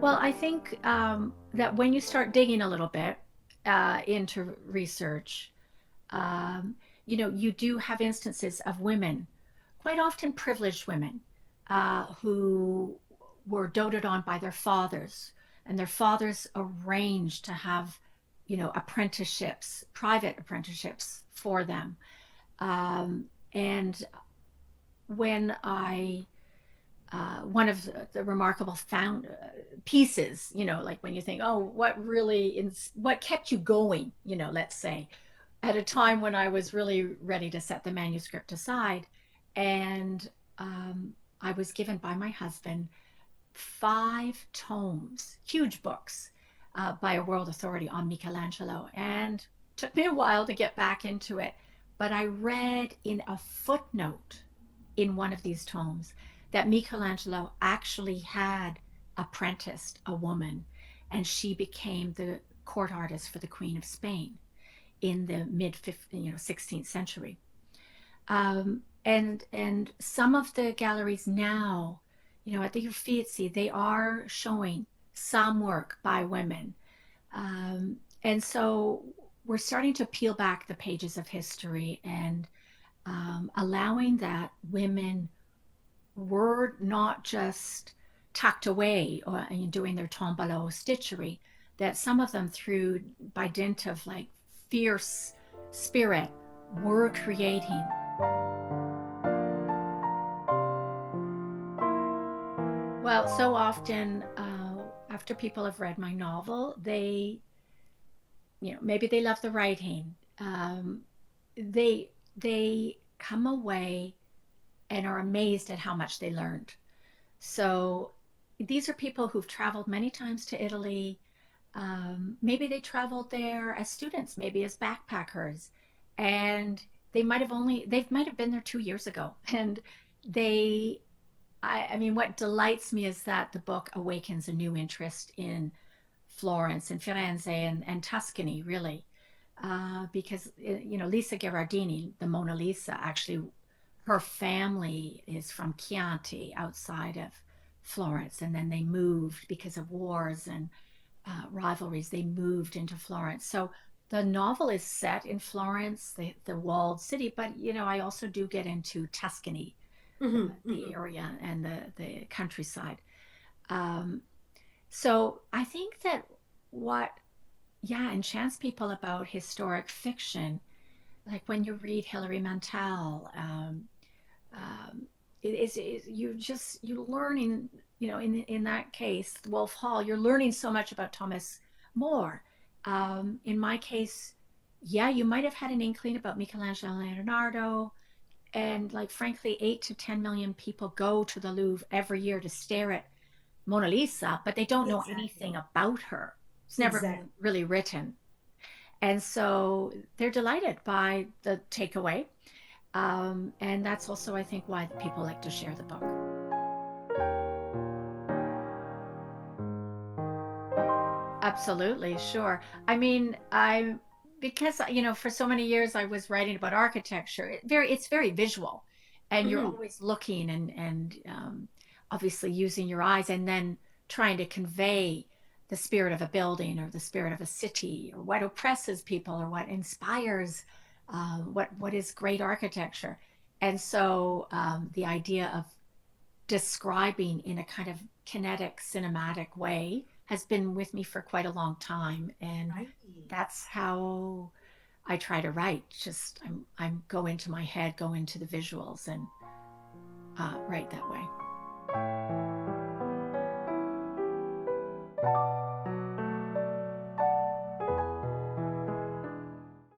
Well, I think that when you start digging a little bit into research, um, you do have instances of women, quite often privileged women, who were doted on by their fathers, and their fathers arranged to have, apprenticeships, private apprenticeships for them. And when I one of the remarkable found pieces, like when you think, oh, what kept you going, let's say, at a time when I was really ready to set the manuscript aside. And I was given by my husband 5 tomes, huge books, by a world authority on Michelangelo. And took me a while to get back into it. But I read in a footnote in one of these tomes that Michelangelo actually had apprenticed a woman, and she became the court artist for the Queen of Spain in the mid 16th century. And some of the galleries now, at the Uffizi, they are showing some work by women. And so we're starting to peel back the pages of history and allowing that women were not just tucked away or doing their tombolo stitchery, that some of them, through by dint of like fierce spirit, were creating. Well, so often after people have read my novel, maybe they love the writing. They come away and are amazed at how much they learned. So these are people who've traveled many times to Italy. Maybe they traveled there as students, maybe as backpackers, and they might have been there 2 years ago. And they, I mean, what delights me is that the book awakens a new interest in Florence and Firenze and Tuscany, really. Because, Lisa Gherardini, the Mona Lisa, actually, her family is from Chianti outside of Florence. And then they moved because of wars and rivalries. They moved into Florence. So the novel is set in Florence, the walled city, but, I also do get into Tuscany, Hmm, the hmm. area and the countryside. Um, so I think that what, yeah, enchants people about historic fiction, like when you read Hilary Mantel, um, you're learning, in that case, Wolf Hall, you're learning so much about Thomas More. In my case, yeah, you might have had an inkling about Michelangelo and Leonardo, and like frankly, 8 to 10 million people go to the Louvre every year to stare at Mona Lisa, but they don't know anything Exactly. about her. It's never been Exactly. really written. And so they're delighted by the takeaway. And that's also, I think, why people like to share the book. Absolutely, sure. I mean, because for so many years I was writing about architecture. It's very visual, and you're Hmm. always looking and obviously using your eyes, and then trying to convey the spirit of a building or the spirit of a city, or what oppresses people, or what inspires, what is great architecture. And so the idea of describing in a kind of kinetic, cinematic way has been with me for quite a long time. And Right. that's how I try to write. Just I'm go into my head, go into the visuals, and write that way.